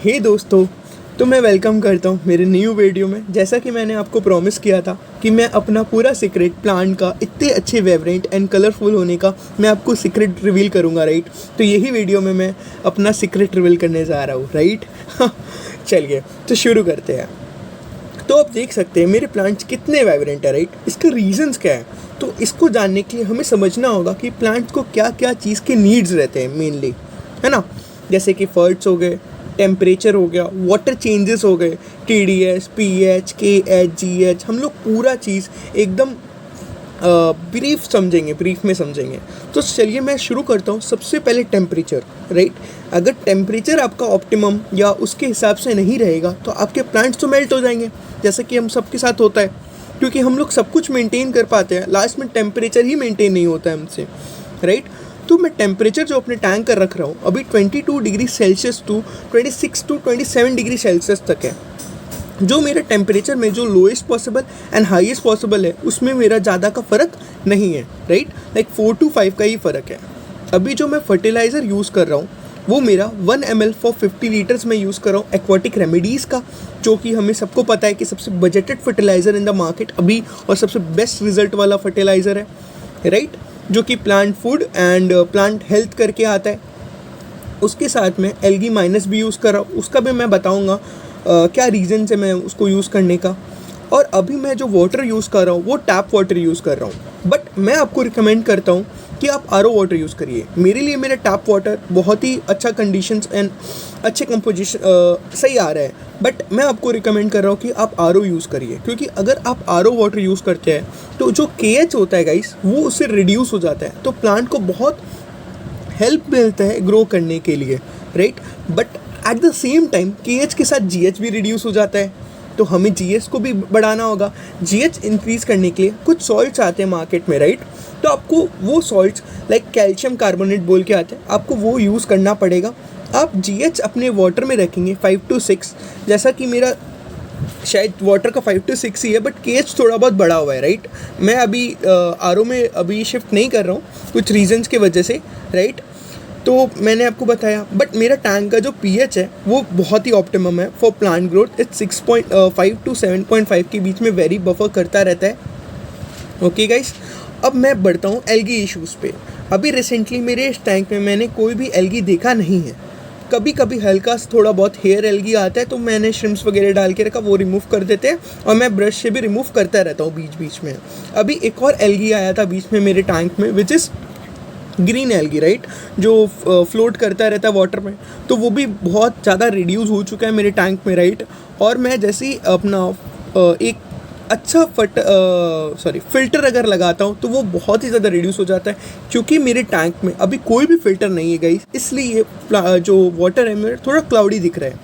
हे दोस्तों, तो मैं वेलकम करता हूँ मेरे न्यू वीडियो में। जैसा कि मैंने आपको प्रॉमिस किया था कि मैं अपना पूरा सीक्रेट प्लांट का इतने अच्छे वेवरेंट एंड कलरफुल होने का मैं आपको सीक्रेट रिवील करूँगा, राइट। तो यही वीडियो में मैं अपना सीक्रेट रिवील करने जा रहा हूँ, राइट। चलिए तो शुरू करते हैं। तो आप देख सकते हैं मेरे प्लांट्स कितने वाइब्रेंट है, राइट। इसका रीजंस क्या है, तो इसको जानने के लिए हमें समझना होगा कि प्लांट्स को क्या क्या चीज़ के नीड्स रहते हैं मेनली, है ना। जैसे कि फर्ट्स हो गए, टेम्परेचर हो गया, वाटर चेंजेस हो गए, TDS, PH, KH, GH, हम लोग पूरा चीज़ एकदम ब्रीफ में समझेंगे। तो चलिए मैं शुरू करता हूँ। सबसे पहले टेम्परेचर, राइट। अगर टेम्परेचर आपका ऑप्टिमम या उसके हिसाब से नहीं रहेगा तो आपके प्लांट्स तो मेल्ट हो जाएंगे, जैसे कि हम सबके साथ होता है। क्योंकि हम लोग सब कुछ मेंटेन कर पाते हैं, लास्ट में टेम्परेचर ही मेंटेन नहीं होता है हमसे, राइट। तो मैं टेम्परेचर जो अपने टैंक कर रख रहा हूँ अभी 22 degree Celsius to 26 to 27 degree Celsius तक है। जो मेरा टेम्परेचर में जो lowest possible and highest possible है उसमें मेरा ज़्यादा का फ़र्क नहीं है, राइट। लाइक 4 to 5 का ही फ़र्क है। अभी जो मैं फर्टिलाइज़र यूज़ कर रहा हूँ वो मेरा 1 ml फॉर 50 लीटर्स में यूज़ कर रहा हूँ एक्वाटिक रेमेडीज़ का, जो कि हमें सबको पता है कि सबसे budgeted fertiliser in the market अभी और सबसे बेस्ट रिजल्ट वाला फर्टिलाइज़र है, राइट। जो कि plant food and plant health करके आता है। उसके साथ में एल्गी माइनस भी यूज़ कर रहा हूँ, उसका भी मैं बताऊँगा क्या रीज़न है मैं उसको यूज़ करने का। और अभी मैं जो वाटर यूज़ कर रहा हूँ वो टैप वाटर यूज़ कर रहा हूँ, बट मैं आपको रिकमेंड करता हूँ कि आप RO वाटर यूज़ करिए। मेरे लिए मेरा टैप वाटर बहुत ही अच्छा कंडीशंस एंड अच्छे कंपोजिशन सही आ रहा है, बट मैं आपको रिकमेंड कर रहा हूँ कि आप RO यूज़ करिए। क्योंकि अगर आप RO वाटर यूज़ करते हैं तो जो KH होता है गाइस वो उससे रिड्यूस हो जाता है, तो प्लांट को बहुत हेल्प मिलता है ग्रो करने के लिए, right. But at the same time KH के साथ GH भी रिड्यूस हो जाता है, तो हमें GH को भी बढ़ाना होगा। GH इंक्रीज़ करने के लिए कुछ सॉल्ट्स आते हैं मार्केट में, राइट। तो आपको वो सॉल्ट्स लाइक कैल्शियम कार्बोनेट बोल के आते हैं, आपको वो यूज़ करना पड़ेगा। आप GH अपने वाटर में रखेंगे 5 to 6, जैसा कि मेरा शायद वाटर का 5 to 6 ही है, बट KH थोड़ा बहुत बड़ा हुआ है, राइट। मैं अभी RO में अभी शिफ्ट नहीं कर रहा हूँ कुछ रीजंस की वजह से, राइट। तो मैंने आपको बताया, बट मेरा टैंक का जो pH है वो बहुत ही ऑप्टिमम है for plant growth. It's 6.5 to 7.5 के बीच में वेरी बफर करता रहता है, ओके गाइस। अब मैं बढ़ता हूँ एल्गी इश्यूज़ पे। अभी रिसेंटली मेरे इस टैंक में मैंने कोई भी एल्गी देखा नहीं है। कभी कभी हल्का थोड़ा बहुत हेयर एल्गी आता है तो मैंने श्रिम्प्स वगैरह डाल के रखा, वो रिमूव कर देते हैं और मैं ब्रश से भी रिमूव करता रहता हूँ बीच बीच में। अभी एक और एल्गी आया था बीच में मेरे टैंक में, which is green algae, right, जो फ्लोट करता रहता है वाटर में। तो वो भी बहुत ज़्यादा रिड्यूस हो चुका है मेरे टैंक में, राइट। और मैं जैसे ही अपना एक अच्छा फ़िल्टर अगर लगाता हूँ तो वो बहुत ही ज़्यादा रिड्यूस हो जाता है। क्योंकि मेरे टैंक में अभी कोई भी फ़िल्टर नहीं है गाइस, इसलिए जो वाटर है मेरा थोड़ा क्लाउडी दिख रहा है।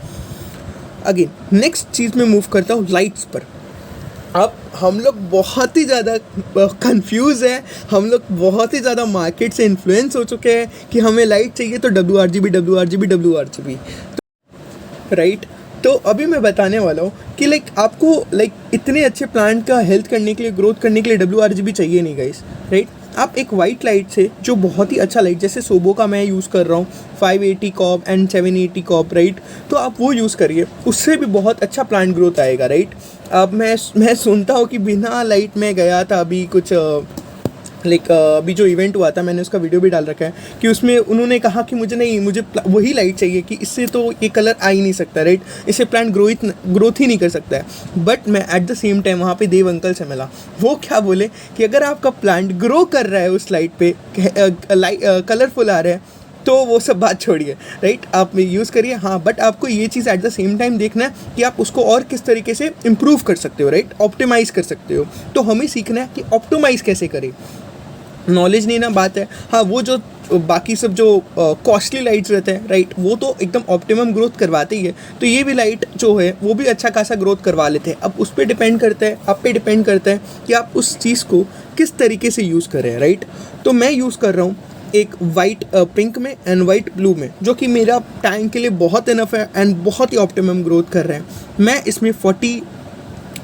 अगेन नेक्स्ट चीज़ में मूव करता हूँ लाइट्स पर। अब हम लोग बहुत ही ज़्यादा कंफ्यूज है, हम लोग बहुत ही ज़्यादा मार्केट से इन्फ्लुएंस हो चुके हैं कि हमें लाइट चाहिए तो WRGB, राइट। तो अभी मैं बताने वाला हूँ कि आपको इतने अच्छे प्लांट का हेल्थ करने के लिए, ग्रोथ करने के लिए WRGB चाहिए नहीं गाइस, राइट। आप एक वाइट लाइट से जो बहुत ही अच्छा लाइट, जैसे सोबो का मैं यूज़ कर रहा हूँ 580 कॉप एंड 780 कॉप, राइट। तो आप वो यूज़ करिए, उससे भी बहुत अच्छा प्लांट ग्रोथ आएगा, राइट। अब मैं सुनता हूँ कि बिना लाइट में गया था अभी कुछ अभी जो इवेंट हुआ था, मैंने उसका वीडियो भी डाल रखा है कि उसमें उन्होंने कहा कि मुझे वही लाइट चाहिए कि इससे तो ये कलर आ ही नहीं सकता, राइट। इससे प्लांट ग्रोथ ही नहीं कर सकता है। बट मैं एट द सेम टाइम वहाँ पे देव अंकल से मिला, वो क्या बोले कि अगर आपका प्लांट ग्रो कर रहा है उस लाइट पे, कलरफुल आ रहा है, तो वो सब बात छोड़िए, राइट। आप यूज़ करिए, हाँ, बट आपको ये चीज़ एट द सेम टाइम देखना है कि आप उसको और किस तरीके से इम्प्रूव कर सकते हो, राइट, ऑप्टिमाइज़ कर सकते हो। तो हमें सीखना है कि ऑप्टिमाइज़ कैसे करें। नॉलेज नहीं ना बात है, हाँ, वो जो बाकी सब जो कॉस्टली लाइट्स रहते हैं, राइट, वो तो एकदम ऑप्टिमम ग्रोथ करवाते ही है। तो ये भी लाइट जो है वो भी अच्छा खासा ग्रोथ करवा लेते हैं। अब उस पर डिपेंड करता है, आप पे डिपेंड करता है कि आप उस चीज़ को किस तरीके से यूज़ करें, राइट। तो मैं यूज़ कर रहा हूँ एक वाइट पिंक में एंड वाइट ब्लू में, जो कि मेरा टैंक के लिए बहुत इनफ है एंड बहुत ही ऑप्टिमम ग्रोथ कर रहे हैं। मैं इसमें 40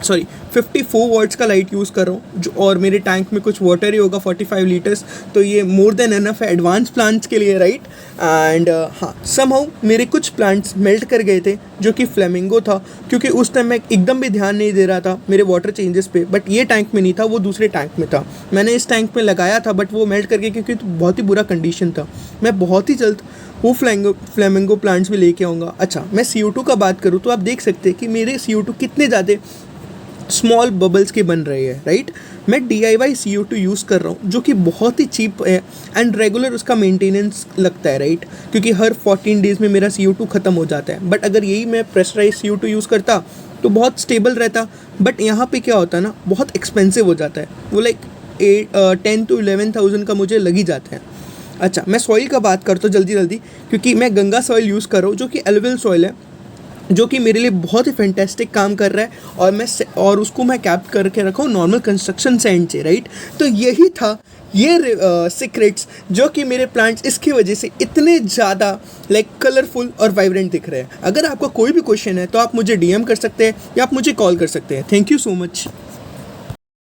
सॉरी 54 वॉट्स का लाइट यूज़ कर रहा हूँ जो, और मेरे टैंक में कुछ वाटर ही होगा 45 लीटर्स, तो ये मोर देन एनफ है एडवांस प्लांट्स के लिए, राइट। एंड हाँ, समहाउ मेरे कुछ प्लांट्स मेल्ट कर गए थे जो कि फ्लेमिंगो था, क्योंकि उस टाइम मैं एकदम भी ध्यान नहीं दे रहा था मेरे वाटर चेंजेस पे, बट ये टैंक में नहीं था, वो दूसरे टैंक में था। मैंने इस टैंक में लगाया था बट वो मेल्ट कर गया क्योंकि तो बहुत ही बुरा कंडीशन था। मैं बहुत ही जल्द वो फ्लेमिंगो प्लांट्स भी लेके आऊँगा। अच्छा, मैं CO2 का बात करूँ तो आप देख सकते हैं कि मेरे CO2 कितने ज़्यादा स्मॉल बबल्स के बन रहे हैं, राइट। मैं DIY CO2 यूज़ कर रहा हूँ जो कि बहुत ही चीप है एंड रेगुलर उसका मेंटेनेंस लगता है, राइट, क्योंकि हर 14 डेज़ में मेरा CO2 ख़त्म हो जाता है। बट अगर यही मैं प्रेशराइज CO2 यूज़ करता तो बहुत स्टेबल रहता, बट यहाँ पे क्या होता है ना, बहुत एक्सपेंसिव हो जाता है, वो लाइक 10 to 11,000 का मुझे लग ही जाता है। अच्छा, मैं सॉइल का बात करता हूँ जल्दी, क्योंकि मैं गंगा सॉइल यूज़ कर रहा हूँ जो कि एलुवियल सॉइल है, जो कि मेरे लिए बहुत ही फैंटेस्टिक काम कर रहा है, और उसको मैं कैप करके रखा हूँ नॉर्मल कंस्ट्रक्शन सैंड से, राइट। तो यही था ये सीक्रेट्स जो कि मेरे प्लांट्स इसकी वजह से इतने ज़्यादा लाइक कलरफुल और वाइब्रेंट दिख रहे हैं। अगर आपका कोई भी क्वेश्चन है तो आप मुझे DM कर सकते हैं या आप मुझे कॉल कर सकते हैं। Thank you so much.